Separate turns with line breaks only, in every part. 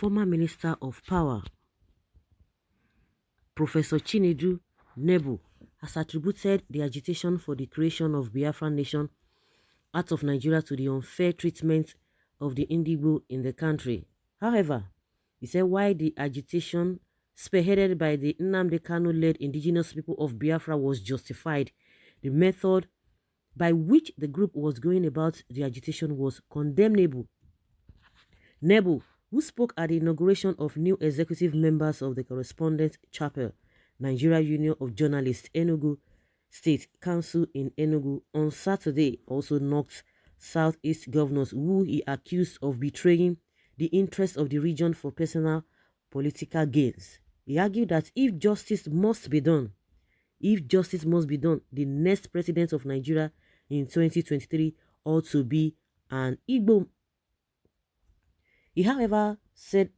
former Minister of Power, Professor Chinedu NEBO, has attributed the agitation for the creation of Biafran nation out of Nigeria to the unfair treatment of the Indigbo in the country. However, he said why the agitation spearheaded by the Nnamdi Kanu-led indigenous people of Biafra was justified, the method by which the group was going about the agitation was condemnable. NEBO, who spoke at the inauguration of new executive members of the Correspondence Chapel, Nigeria Union of Journalists, Enugu State Council in Enugu on Saturday, also knocked Southeast governors who he accused of betraying the interests of the region for personal political gains. He argued that if justice must be done, the next president of Nigeria in 2023 ought to be an Igbo. He, however, said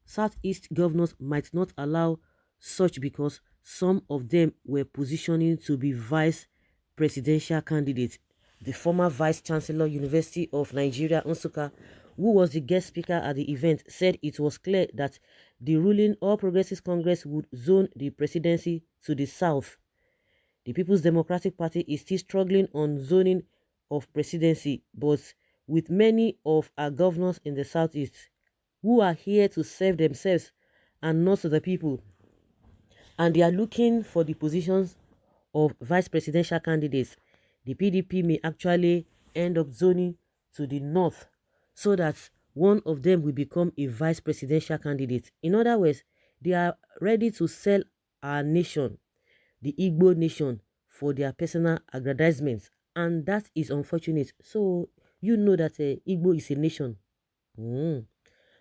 Southeast governors might not allow such because some of them were positioning to be vice presidential candidates. The former Vice Chancellor, University of Nigeria, Nsukka, who was the guest speaker at the event, said it was clear that the ruling All Progressives Congress would zone the presidency to the south. The People's Democratic Party is still struggling on zoning of presidency, but with many of our governors in the southeast who are here to serve themselves and not the people, and they are looking for the positions of vice presidential candidates, the PDP may actually end up zoning to the north so that one of them will become a vice presidential candidate. In other words, they are ready to sell our nation, the Igbo nation, for their personal aggrandizements, and that is unfortunate. So you know that Igbo is a nation.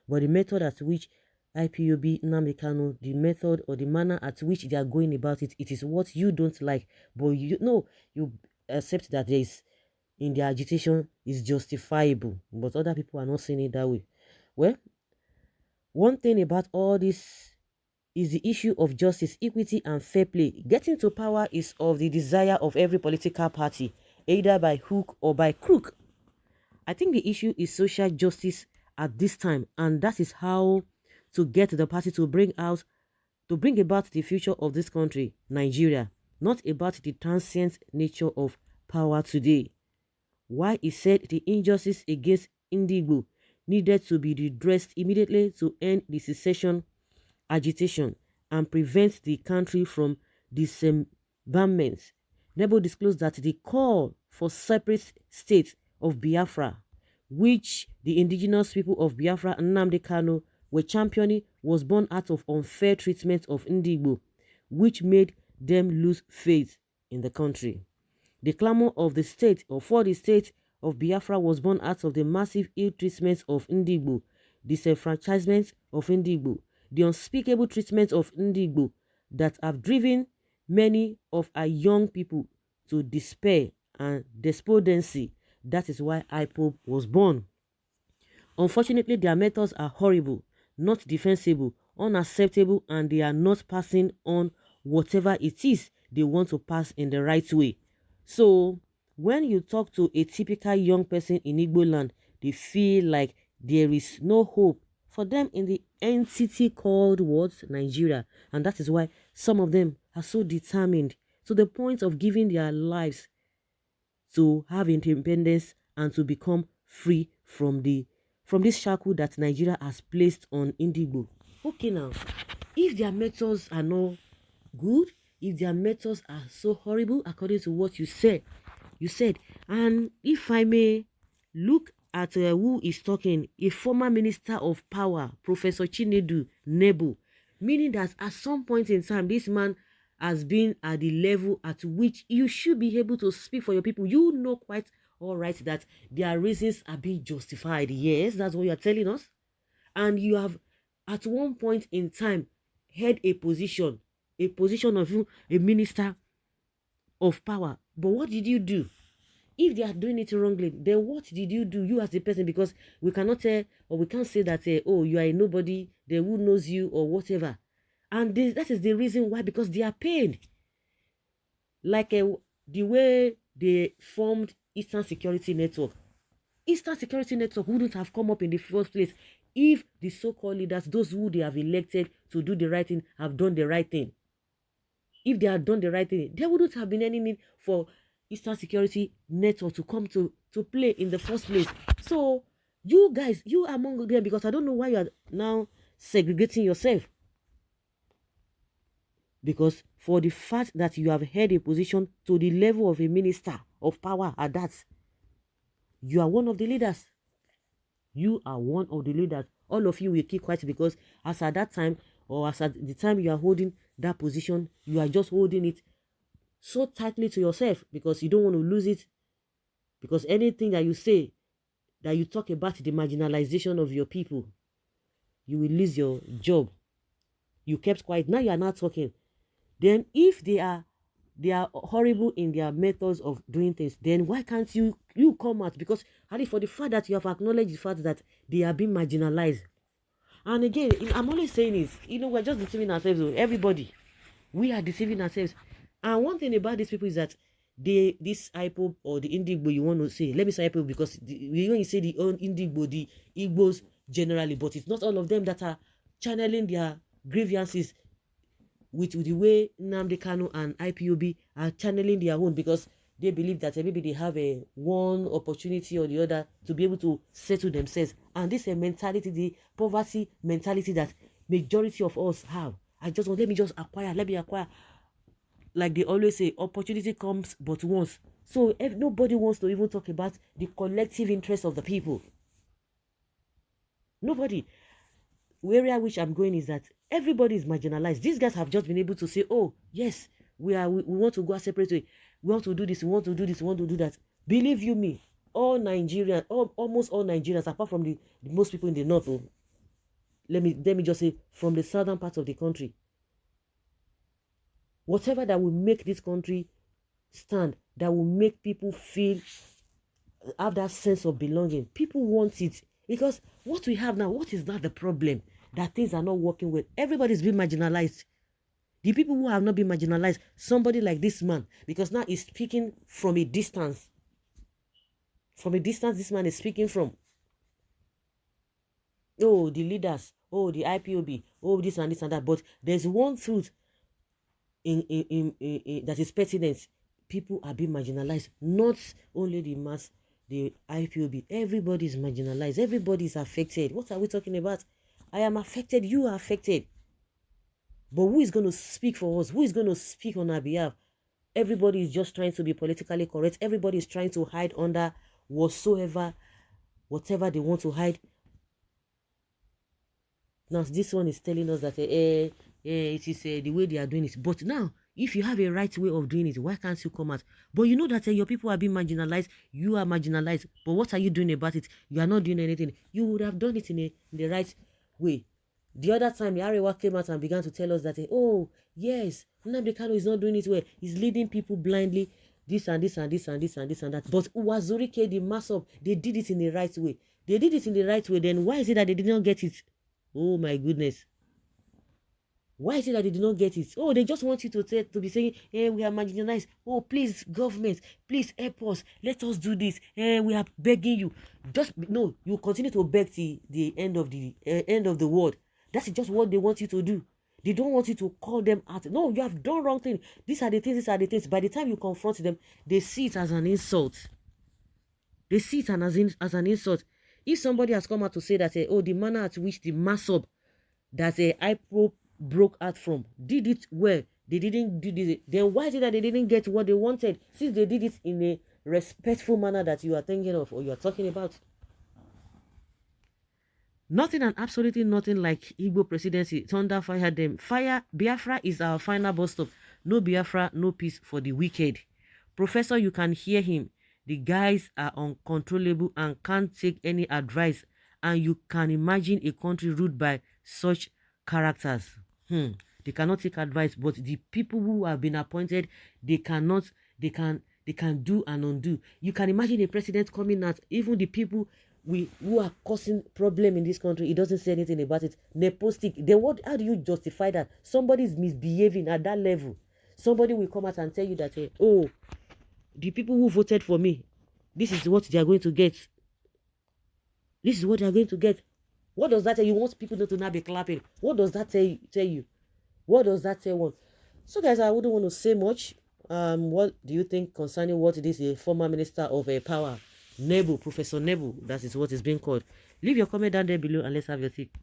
But the method at which IPOB, Nnamdi Kanu, the method or the manner at which they are going about it, it is what you don't like. But you know, you accept that there is, in their agitation, is justifiable. But other people are not seeing it that way. Well, one thing about all this is the issue of justice, equity, and fair play. Getting to power is of the desire of every political party, either by hook or by crook. I think the issue is social justice at this time, and that is how to get the party to bring about the future of this country, Nigeria, not about the transient nature of power today. Why he said the injustice against Indigbo needed to be redressed immediately to end the secession agitation and prevent the country from dismemberment. NEBO disclosed that the call for separate state of Biafra, which the indigenous people of Biafra and Nnamdi Kanu were championing, was born out of unfair treatment of Indigbo, which made them lose faith in the country. The clamor of the state, or for the state of Biafra, was born out of the massive ill treatment of Indigbo, disenfranchisement of Indigbo, the unspeakable treatment of Indigbo that have driven many of our young people to despair and despondency. That is why IPOB was born. Unfortunately, their methods are horrible, not defensible, unacceptable, and they are not passing on whatever it is they want to pass in the right way. So, when you talk to a typical young person in Igbo land, they feel like there is no hope for them in the entity called what? Nigeria. And that is why some of them are so determined to the point of giving their lives to have independence and to become free from this shackle that Nigeria has placed on Indigbo. Okay, now, if their methods are not good, if their methods are so horrible, according to what you said, and if I may look at who is talking, a former Minister of Power, Professor Chinedu NEBO, meaning that at some point in time, this man has been at the level at which you should be able to speak for your people. You know quite all right that their reasons are being justified. Yes, that's what you are telling us. And you have, at one point in time, held a position of a Minister of Power. But what did you do? If they are doing it wrongly, then what did you do, you as a person? Because we cannot tell, or we can't say that, oh, you are a nobody, then who knows you, or whatever. And that is the reason why, because they are paid. Like the way they formed Eastern Security Network. Eastern Security Network wouldn't have come up in the first place if the so-called leaders, those who they have elected to do the right thing, have done the right thing. If they had done the right thing, there wouldn't have been any need for Eastern Security Network to come to play in the first place. So you guys, you among them, because I don't know why you are now segregating yourself. Because for the fact that you have held a position to the level of a minister of power at that, you are one of the leaders. You are one of the leaders. All of you will keep quiet, because as at that time, or as at the time you are holding that position, you are just holding it so tightly to yourself because you don't want to lose it. Because anything that you say, that you talk about the marginalization of your people, you will lose your job. You kept quiet. Now you are not talking. Then if they are horrible in their methods of doing things, then why can't you come out? Because for the fact that you have acknowledged the fact that they are being marginalized. And again, I'm only saying is, we're just deceiving ourselves. Everybody, we are deceiving ourselves. And one thing about these people is that this IPOB or the Indigbo, you want to say, let me say IPOB, because when you say the Indigbo, the Igbos generally, but it's not all of them that are channeling their grievances with the way Nnamdi Kanu and IPOB are channeling their own, because they believe that maybe they have a one opportunity or the other to be able to settle themselves. And this is a mentality, the poverty mentality that majority of us have. Let me acquire. Like they always say, opportunity comes but once. So if nobody wants to even talk about the collective interest of the people. Nobody. Where which I'm going is that everybody is marginalized. These guys have just been able to say, oh, yes, we want to go a separate way. We want to do this, we want to do this, we want to do that. Believe you me, all Nigerians, almost all Nigerians, apart from the most people in the north, let me just say, from the southern part of the country, whatever that will make this country stand, that will make people have that sense of belonging, people want it. Because what we have now, what is not the problem? That things are not working well. Everybody's been marginalized. The people who have not been marginalized, somebody like this man, because now he's speaking from a distance. From a distance, this man is speaking from. Oh, the leaders. Oh, the IPOB. Oh, this and this and that. But there's one truth in that is pertinent. People are being marginalized. Not only the mass, the IPOB. Everybody is marginalized. Everybody is affected. What are we talking about? I am affected. You are affected. But who is going to speak for us? Who is going to speak on our behalf? Everybody is just trying to be politically correct. Everybody is trying to hide under whatever they want to hide. Now, this one is telling us that it is the way they are doing it. But now, if you have a right way of doing it, why can't you come out? But you know that your people are being marginalized. You are marginalized. But what are you doing about it? You are not doing anything. You would have done it in the right way. The other time, the Arewa came out and began to tell us that, oh, yes, Nnamdi Kanu is not doing it well. He's leading people blindly, this and this and this and this and this and that. But Uwazurike, the Masop, they did it in the right way. They did it in the right way. Then why is it that they did not get it? Oh, my goodness. Why is it that they did not get it? Oh, they just want you to be saying, hey, we are marginalized. Oh, please, government, please help us. Let us do this. We are begging you. No, you continue to beg till the end of the world. That's just what they want you to do. They don't want you to call them out. No, you have done wrong thing. These are the things, these are the things. By the time you confront them, they see it as an insult. They see it as an insult. If somebody has come out to say that, oh, the manner at which the Masop that IPO broke out from did it well, they didn't do this, then why is it that they didn't get what they wanted? Since they did it in a respectful manner that you are thinking of or you are talking about. Nothing and absolutely nothing like Igbo presidency. Thunder fire them. Biafra is our final bus stop. No Biafra, no peace for the wicked. Professor, you can hear him. The guys are uncontrollable and can't take any advice. And you can imagine a country ruled by such characters. They cannot take advice, but the people who have been appointed, they can do and undo. You can imagine a president coming out, even the people who are causing problem in this country, he doesn't say anything about it. Nepotistic. How do you justify that? Somebody is misbehaving at that level. Somebody will come out and tell you that, oh, the people who voted for me, this is what they are going to get. This is what they are going to get. What does that tell you? You want people not to not be clapping. What does that tell you? What does that tell one? So guys, I wouldn't want to say much. What do you think concerning what it is a former minister of power, NEBO, Professor NEBO, that is what is being called? Leave your comment down there below and let's have your take.